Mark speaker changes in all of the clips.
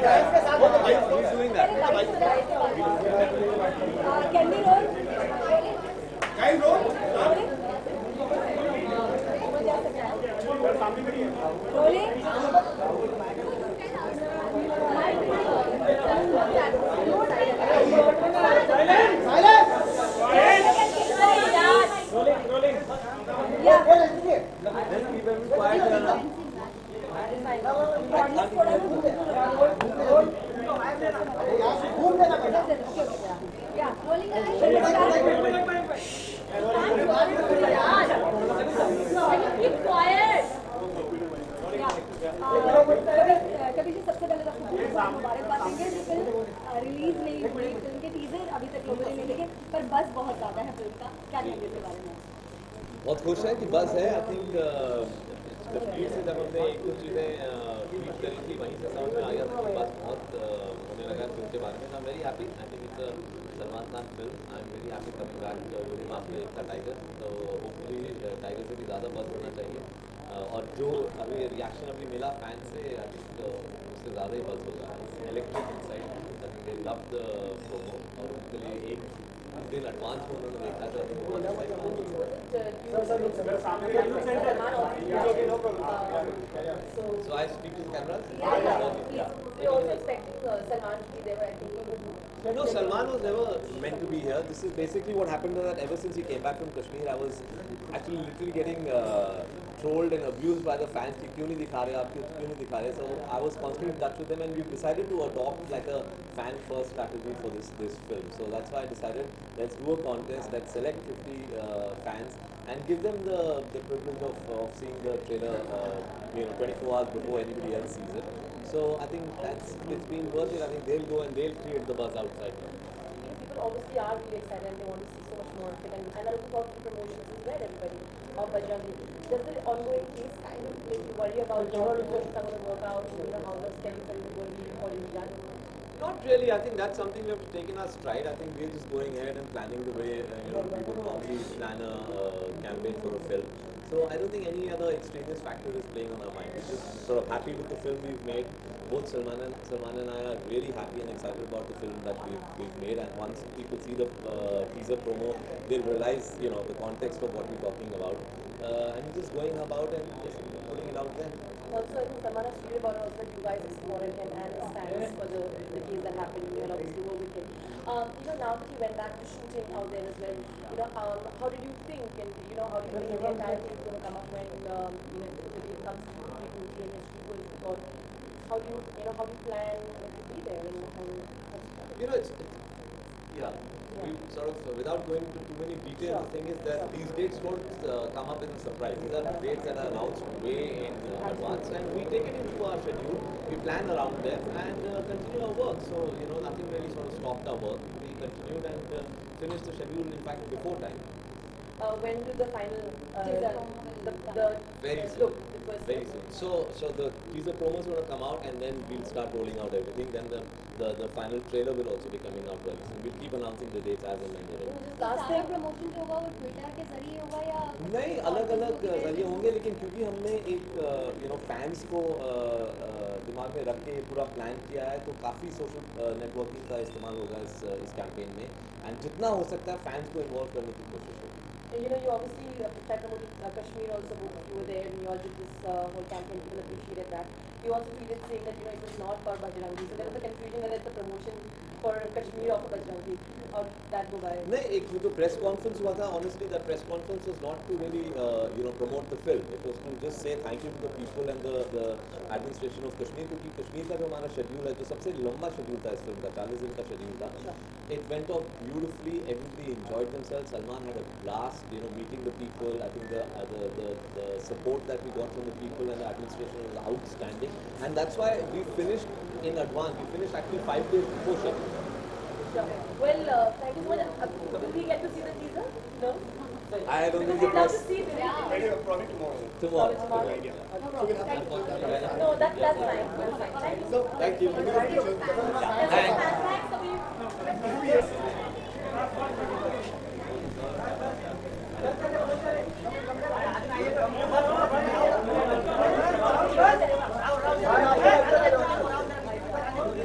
Speaker 1: He's doing that.
Speaker 2: Can we roll?
Speaker 3: Guys, roll.
Speaker 2: Rolling.
Speaker 3: Rolling.
Speaker 2: Yeah.
Speaker 1: Just keep him quiet.
Speaker 2: Yeah. Keep quiet. कभी से सबसे पहले तो मुबारकबाद देंगे। फिल्म रिलीज नहीं हुई, फिल्म के टीजर अभी तक लोगों ने नहीं देखे, पर बस बहुत ज़्यादा है फिल्म का। क्या कहेंगे इसके बारे में?
Speaker 1: बहुत खुश है कि बस है। आई थिंक कश्मीर से जब हमने एक दो चीज़ें ट्वीट करी थी, वहीं से समझ में आ गया था कि बस बहुत होने लगा फिल्म के बारे में। I am very happy. I think it's Salman Khan film. I am very happy coming back with after एक था टाइगर। तो होपफुली टाइगर से भी ज़्यादा बस होना चाहिए। और जो अभी रिएक्शन अभी मिला फैन से, आई थिंक उससे ज़्यादा ही बस होगा। Electric inside, I think they love the promo, और उनके लिए एक दिन एडवांस में उन्होंने देखा था। So I speak to the cameras?
Speaker 2: Yeah.
Speaker 4: We're also expecting Salman to be there, but I think
Speaker 1: No, Salman was never meant to be here. This is basically what happened was that ever since he came back from Kashmir, I was actually literally getting trolled and abused by the fans. कि क्यों नहीं दिखा रहे आप, क्यों नहीं दिखा रहे? So I was constantly in touch with them, and we decided to adopt like a fan first strategy for this film. So that's why I decided, let's do a contest, let's select 50 fans and give them the privilege of seeing the trailer 24 hours before anybody else sees it. So I think it's been worth it. I think they'll go and they'll create the buzz outside.
Speaker 4: people obviously are really excited and they want to see so much more of it, and are looking forward to the promotions as well, everybody, of Bajrangi. Does the ongoing case kind of make you worry about how the promotions are going to work out, how the schedule is going to be accordingly done?
Speaker 1: Not really. I think that's something we have to take in our stride. I think we're just going ahead and planning the way we would normally plan a campaign for a film. So I don't think any other extraneous factor is playing on our mind. We're just sort of happy with the film we've made. Both Salman and I are really happy and excited about the film that we've made. And once people see the teaser promo, they'll realize the context of what we're talking about. And we're just going about and just putting it out there.
Speaker 4: Also, I think Salman has tweeted about also that you guys supported him and his fans for the case that happened. You will obviously go with him. Now that he went back to shooting out there as well, how did you think, and how do you think the entire thing is going to come up when the case comes to the industry going forward? How do you plan to be there?
Speaker 1: We sort of, without going into too many details, the thing is that these dates don't come up as a surprise. These are dates that are announced way in advance, and we take it into our schedule. We plan around them and continue our work. So, nothing really sort of stopped our work. We continued and finished the schedule, in fact, before time.
Speaker 4: When do the final
Speaker 1: Very soon.
Speaker 4: look?
Speaker 1: Very soon. So the teaser promos are going to come out, and then we'll start rolling out everything. Then the final trailer will also be coming out very soon. We'll keep announcing the dates as and when they're ready.
Speaker 4: Last time
Speaker 2: promotion जो होगा वो Twitter के जरिए होगा या
Speaker 1: नहीं, अलग-अलग जरिए होंगे, लेकिन क्योंकि हमने एक फैंस को दिमाग में रख के पूरा प्लान किया है, तो काफ़ी सोशल नेटवर्किंग का इस्तेमाल होगा इस कैंपेन में, एंड जितना हो सकता है फैंस को इन्वॉल्व करने की कोशिश होगी.
Speaker 4: you obviously tried promoting Kashmir also. You were there and you all did this whole campaign. People appreciated that. You also tweeted saying that it was not for Bajrangi. So there was a confusion whether it's a promotion for Kashmir or for Bajrangi. How did that go by?
Speaker 1: नहीं, एक जो press conference हुआ था, honestly that press conference was not to really promote the film. It was to just say thank you to the people and the administration of Kashmir, क्योंकि कश्मीर का जो हमारा schedule है, जो सबसे लंबा शेड्यूल था इस फिल्म का, 40 दिन का शेड्यूल था. It went off beautifully. Everybody enjoyed themselves. Salman had a blast, meeting the people. I think the support that we got from the people and the administration was outstanding, and that's why we finished in advance. We finished actually 5 days before shooting.
Speaker 4: Well, thank you so much. Will we get to see the teaser? No?
Speaker 1: I don't think
Speaker 4: We'd
Speaker 1: it
Speaker 4: love
Speaker 1: was
Speaker 4: to see it.
Speaker 3: Probably tomorrow.
Speaker 1: tomorrow.
Speaker 4: No, that's fine. Thank you.
Speaker 1: Thank you.
Speaker 4: Thanks,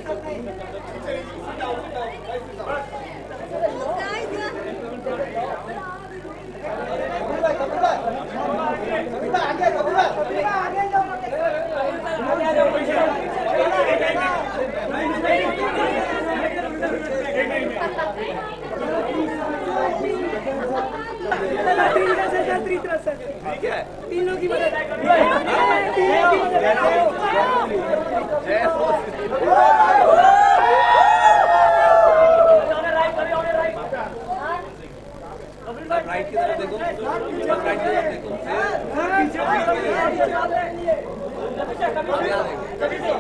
Speaker 1: क्या है?
Speaker 5: तीनों की मदद
Speaker 1: जय हो। Right की तरफ देखो, राइट की तरफ देखो।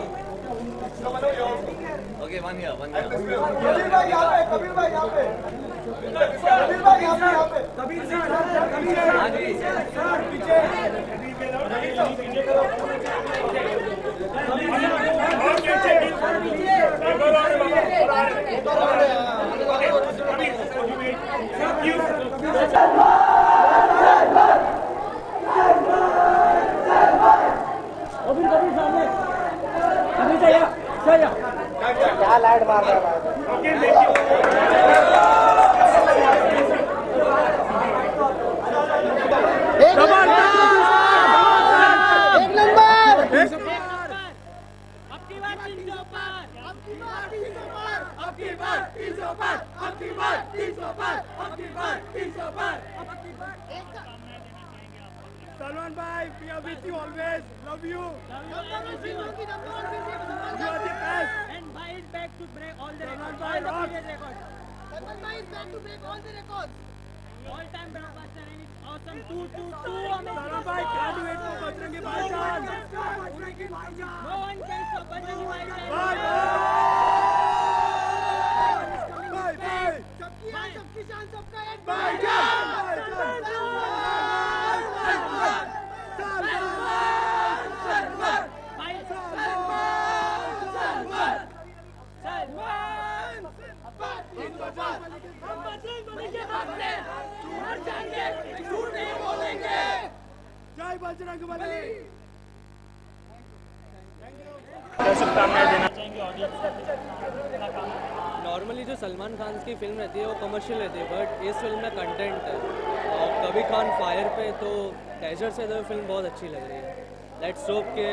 Speaker 1: Okay, one year.
Speaker 3: कबीर भाई यहाँ पे, कबीर भाई यहाँ पे, कबीर भाई यहाँ पे, कबीर सर,
Speaker 1: हाँ जी।
Speaker 3: क्या लाइट मार रहा है भाई?
Speaker 5: सलमान भाई, we are with you always. Love you. You are the best. And Bhai is back to break all the records. All the previous records.
Speaker 6: Salman Bhai is back to break all the records.
Speaker 5: All-time blockbuster and it's awesome. 222. Salman Bhai, can't wait for Bajrangi Bhaijaan. No one can stop Bajrangi Bhaijaan. Bye bye.
Speaker 6: सबकी आन, सबकी शान, सबका एक
Speaker 5: Bhaijaan. जय Bajrang Bali.
Speaker 7: Normally जो सलमान खान की film रहती है वो कमर्शियल रहती है, बट इस फिल्म में कंटेंट है। और कभी खान फायर पे तो टेजर से तो फिल्म बहुत अच्छी लग रही है। लेट्स होप के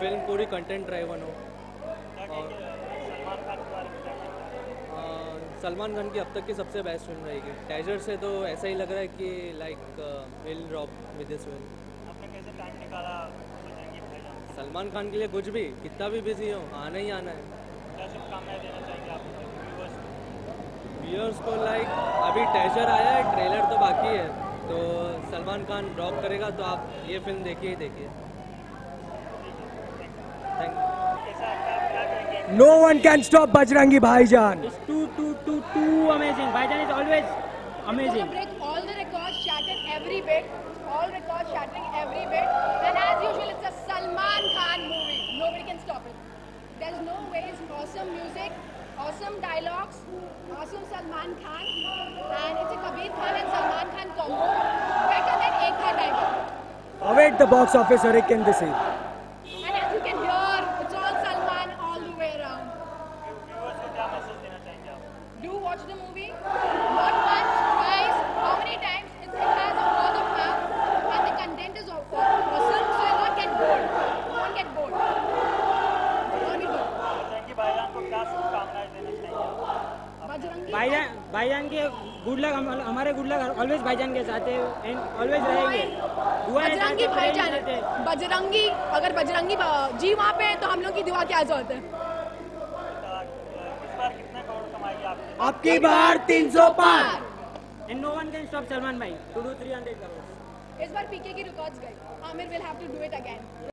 Speaker 7: फिल्म पूरी कंटेंट ड्राइवन हो। और सलमान खान की अब तक की सबसे बेस्ट फिल्म रहेगी। टेजर से तो ऐसा ही लग रहा है कि like will rock with this film. Salman Khan के लिए कुछ भी, कितना भी बिजी हो, आना ही आना है। व्यूअर्स को लाइक अभी टेजर आया है, ट्रेलर तो बाकी है, तो सलमान खान ड्रॉप करेगा तो आप ये फिल्म देखिए ही देखिए। Thank you.
Speaker 5: No one can stop Bajrangi Bhaijaan.
Speaker 8: It's too amazing. Bhaijaan is always amazing.
Speaker 6: break all the records, shatter every bit, all records shattering every bit. And as usual, it's a Salman Khan movie. Nobody can stop it. There's no way. It's awesome music, awesome dialogues, awesome Salman Khan, and it's a Kabir Khan and Salman Khan combo. Better than Ek Tha Tiger.
Speaker 5: Await the box office hurricane this year.
Speaker 6: And as you can hear, it's all Salman all the way around. Do watch the movie. Not once, twice, how many times? It has a word of mouth, and the content is awesome, so you'll not get bored. You won't get bored. Only good. Bajrangi.
Speaker 8: भाईजान के good luck, हमारे good luck always भाईजान के साथ है and always रहेंगे।
Speaker 6: बजरंगी भाईजान, बजरंगी, अगर बजरंगी जी वहाँ पे है तो हम लोग की दुआ क्या होता है?
Speaker 5: आपकी बार 300 पार।
Speaker 8: And no one can stop Salman भाई टू डू 300 करोड़।
Speaker 6: इस बार पीके की रिकॉर्ड्स गए। Aamir will have to do it again.